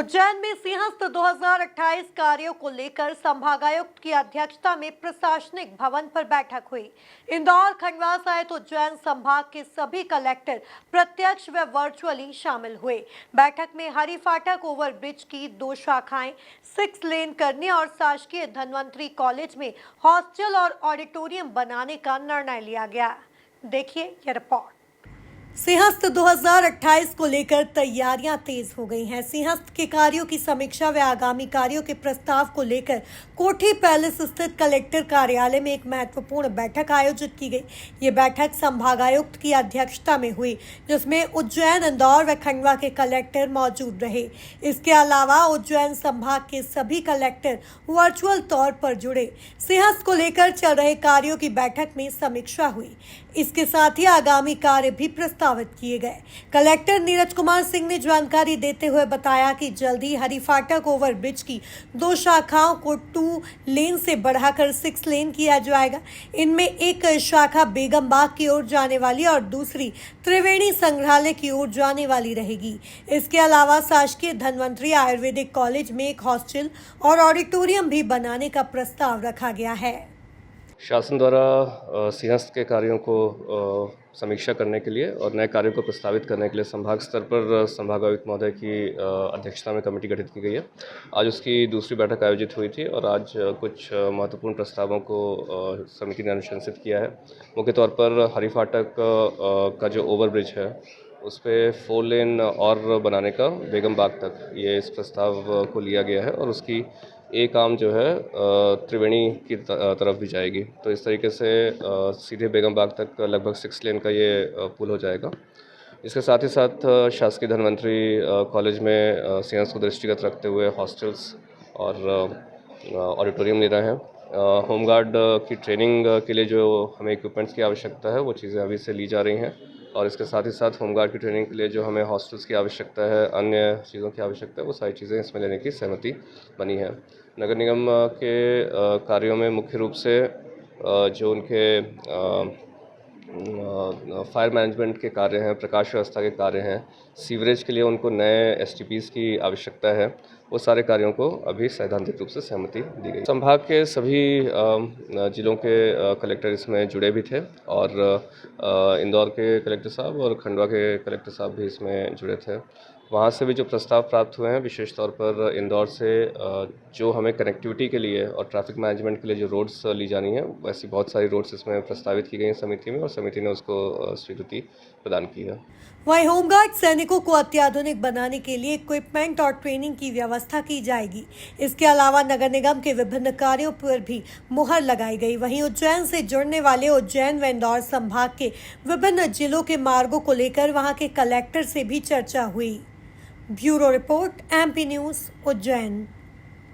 उज्जैन में सिंहस्थ 2028 कार्यों को लेकर संभागायुक्त की अध्यक्षता में प्रशासनिक भवन पर बैठक हुई। इंदौर, खंडवा सहित उज्जैन संभाग के सभी कलेक्टर प्रत्यक्ष व वर्चुअली शामिल हुए। बैठक में हरि फाटक ओवरब्रिज की 2 शाखाएं 6 लेन करने और शासकीय धन्वंतरी कॉलेज में हॉस्टल और ऑडिटोरियम बनाने का निर्णय लिया गया। देखिए यह रिपोर्ट। सिंहस्थ 2028 को लेकर तैयारियां तेज हो गई हैं। सिंहस्थ के कार्यों की समीक्षा व आगामी कार्यों के प्रस्ताव को लेकर कोठी पैलेस स्थित कलेक्टर कार्यालय में एक महत्वपूर्ण बैठक आयोजित की गई। ये बैठक संभागायुक्त की अध्यक्षता में हुई, जिसमें उज्जैन, इंदौर व खंडवा के कलेक्टर मौजूद रहे। इसके अलावा उज्जैन संभाग के सभी कलेक्टर वर्चुअल तौर पर जुड़े। सिंहस्थ को लेकर चल रहे कार्यों की बैठक में समीक्षा हुई। इसके साथ ही आगामी कार्य भी प्रस्तावित किए गए। कलेक्टर नीरज कुमार सिंह ने जानकारी देते हुए बताया कि जल्द ही हरि फाटक ओवरब्रिज की 2 शाखाओं को 2 लेन से बढ़ाकर 6 लेन किया जाएगा। इनमें एक शाखा बेगम बाग की ओर जाने वाली और दूसरी त्रिवेणी संग्रहालय की ओर जाने वाली रहेगी। इसके अलावा शासकीय धन्वंतरी आयुर्वेदिक कॉलेज में एक हॉस्टल और ऑडिटोरियम भी बनाने का प्रस्ताव रखा गया है। शासन द्वारा सिंहस्थ के कार्यों को समीक्षा करने के लिए और नए कार्यों को प्रस्तावित करने के लिए संभाग स्तर पर संभागायुक्त महोदय की अध्यक्षता में कमेटी गठित की गई है। आज उसकी दूसरी बैठक आयोजित हुई थी और आज कुछ महत्वपूर्ण प्रस्तावों को समिति ने अनुशंसित किया है। मुख्य तौर पर हरि फाटक का जो ओवरब्रिज है उस पर 4 लेन और बनाने का बेगम बाग तक ये इस प्रस्ताव को लिया गया है और उसकी एक आर्म जो है त्रिवेणी की तरफ भी जाएगी। तो इस तरीके से सीधे बेगम बाग तक लगभग 6 लेन का ये पुल हो जाएगा। इसके साथ ही साथ शासकीय धन्वंतरी कॉलेज में सिंहस्थ को दृष्टिगत रखते हुए हॉस्टल्स और ऑडिटोरियम ले रहे हैं। होमगार्ड की ट्रेनिंग के लिए जो हमें इक्विपमेंट्स की आवश्यकता है वो चीज़ें अभी से ली जा रही हैं और इसके साथ ही साथ होमगार्ड की ट्रेनिंग के लिए जो हमें हॉस्टल्स की आवश्यकता है, अन्य चीज़ों की आवश्यकता है, वो सारी चीज़ें इसमें लेने की सहमति बनी है। नगर निगम के कार्यों में मुख्य रूप से जो उनके फायर मैनेजमेंट के कार्य हैं, प्रकाश व्यवस्था के कार्य हैं, सीवरेज के लिए उनको नए एसटीपीज़ की आवश्यकता है, वो सारे कार्यों को अभी सैद्धांतिक रूप से सहमति दी गई। संभाग के सभी जिलों के कलेक्टर इसमें जुड़े भी थे और इंदौर के कलेक्टर साहब और खंडवा के कलेक्टर साहब भी इसमें जुड़े थे। वहाँ से भी जो प्रस्ताव प्राप्त हुए हैं, विशेष तौर पर इंदौर से जो हमें कनेक्टिविटी के लिए और ट्रैफिक मैनेजमेंट के लिए जो रोड्स ली जानी है, वैसी बहुत सारी रोड्स इसमें प्रस्तावित की गई हैं समिति में और समिति ने उसको स्वीकृति प्रदान की है। वहीं होमगार्ड सैनिकों को अत्याधुनिक बनाने के लिए इक्विपमेंट और ट्रेनिंग की व्यवस्था की जाएगी। इसके अलावा नगर निगम के विभिन्न कार्यों पर भी मुहर लगाई गई। वहीं उज्जैन से जुड़ने वाले उज्जैन व इंदौर संभाग के विभिन्न जिलों के मार्गों को लेकर वहां के कलेक्टर से भी चर्चा हुई। Bureau report, MP news, Ujjain.